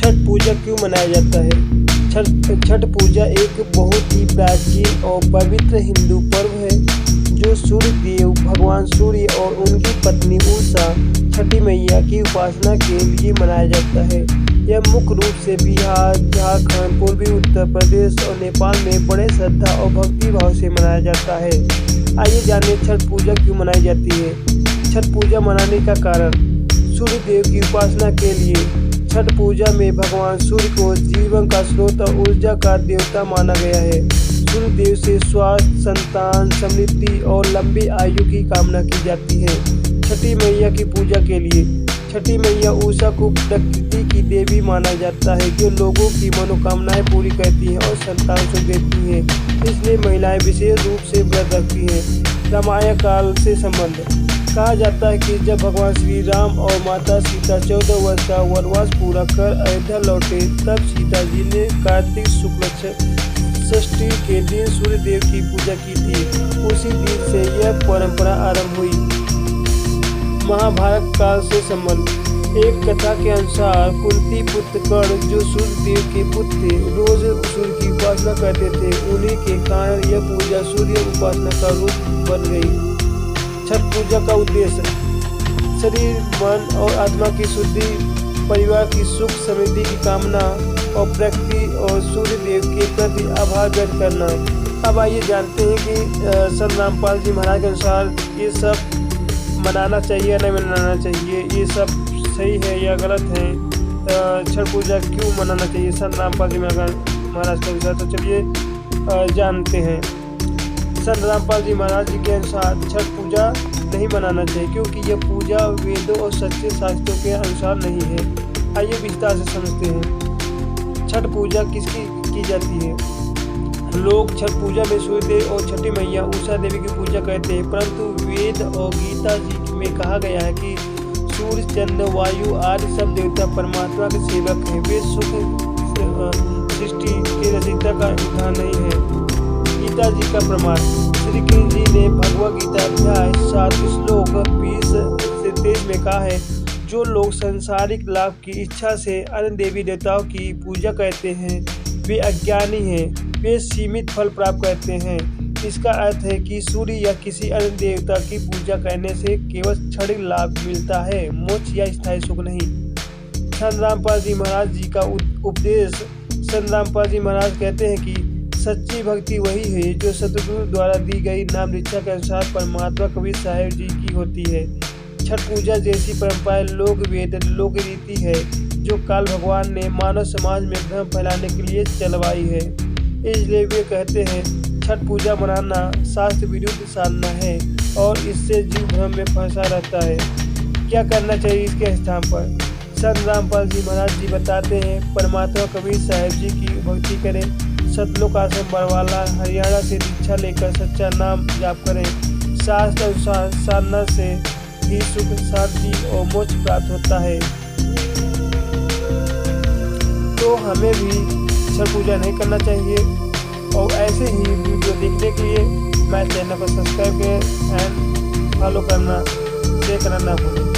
छठ पूजा क्यों मनाया जाता है? छठ पूजा एक बहुत ही प्राचीन और पवित्र हिंदू पर्व है जो सूर्य देव भगवान सूर्य और उनकी पत्नी उषा छठी मैया की उपासना के लिए मनाया जाता है। यह मुख्य रूप से बिहार, झारखंड, पूर्वी उत्तर प्रदेश और नेपाल में बड़े श्रद्धा और भक्ति भाव से मनाया जाता है। आइए जानें छठ पूजा क्यों मनाई जाती है। छठ पूजा मनाने का कारण। सूर्य देव की उपासना के लिए छठ पूजा में भगवान सूर्य को जीवन का स्रोत और ऊर्जा का देवता माना गया है। सूर्य देव से स्वास्थ्य, संतान, समृद्धि और लंबी आयु की कामना की जाती है। छठी मैया की पूजा के लिए छठी मैया उषा को प्रकृति की देवी माना जाता है जो लोगों की मनोकामनाएं पूरी करती है और संतान सुख देती है। इसलिए महिलाएं विशेष रूप से व्रत रखती हैं। रामायण काल से संबंध। कहा जाता है कि जब भगवान श्री राम और माता सीता 14 वर्ष का वनवास पूरा कर अयोध्या लौटे तब सीता जी ने कार्तिक शुक्ल षष्ठी के दिन सूर्य देव की पूजा की थी। उसी दिन से यह परंपरा आरंभ हुई। महाभारत काल से संबंध। एक कथा के अनुसार कुंती पुत्र कर्ण जो सूर्य देव के पुत्र थे रोज सूर्य की उपासना करते थे। उन्हीं के कारण यह पूजा सूर्य उपासना का रूप बन गई। छठ पूजा का उद्देश्य शरीर, मन और आत्मा की शुद्धि, परिवार की सुख समृद्धि की कामना और प्रकृति और सूर्य देव के प्रति आभार व्यक्त करना। अब आइए जानते हैं कि संत रामपाल जी महाराज के अनुसार ये सब मनाना चाहिए या नहीं मनाना चाहिए, ये सब सही है या गलत है। छठ पूजा क्यों मनाना चाहिए संत रामपाल जी महाराज के अनुसार, तो चलिए जानते हैं। संत रामपाल जी महाराज जी के अनुसार छठ पूजा नहीं मनाना चाहिए क्योंकि यह पूजा वेदों और सच्चे शास्त्रों के अनुसार नहीं है। आइए विस्तार से समझते हैं। छठ पूजा किसकी की जाती है। लोग छठ पूजा में सूर्यदेव और छठी मैया उषा देवी की पूजा करते हैं, परंतु वेद और गीता जी में कहा गया है कि सूर्य, चंद्र, वायु आदि सब देवता परमात्मा के सेवक हैं। वे सुख सृष्टि के रचयिता का उदाहरण नहीं है। गीता जी का प्रमाण। श्री कृष्ण जी ने भगवद गीता अध्याय 7 श्लोक 20 से 23 में कहा है, जो लोग सांसारिक लाभ की इच्छा से अन्य देवी देवताओं की पूजा करते हैं वे अज्ञानी हैं, वे सीमित फल प्राप्त करते हैं। इसका अर्थ है कि सूर्य या किसी अन्य देवता की पूजा करने से केवल क्षणिक लाभ मिलता है, मोक्ष या स्थायी सुख नहीं। संत रामपाल जी महाराज जी का उपदेश। संत रामपाल जी महाराज कहते हैं कि सच्ची भक्ति वही है जो सतगुरु द्वारा दी गई नाम दीक्षा के अनुसार परमात्मा कबीर साहिब जी की होती है। छठ पूजा जैसी परंपराएं लोक वेद, लोक रीति है जो काल भगवान ने मानव समाज में भ्रम फैलाने के लिए चलवाई है। इसलिए वे कहते हैं छठ पूजा मनाना शास्त्र विरुद्ध साधना है और इससे जीव भ्रम में फंसा रहता है। क्या करना चाहिए इसके स्थान पर। संत रामपाल जी महाराज जी बताते हैं परमात्मा कबीर साहिब जी की भक्ति करें, सतलोक आश्रम बरवाला हरियाणा से दीक्षा लेकर सच्चा नाम जाप करें। शास्त्र अनुसार साधना से ही सुख, शांति और मोक्ष प्राप्त होता है। तो हमें भी छठ पूजा नहीं करना चाहिए। और ऐसे ही वीडियो देखने के लिए मेरे चैनल को सब्सक्राइब करें एंड फॉलो करना, शेयर करना ना भूलें।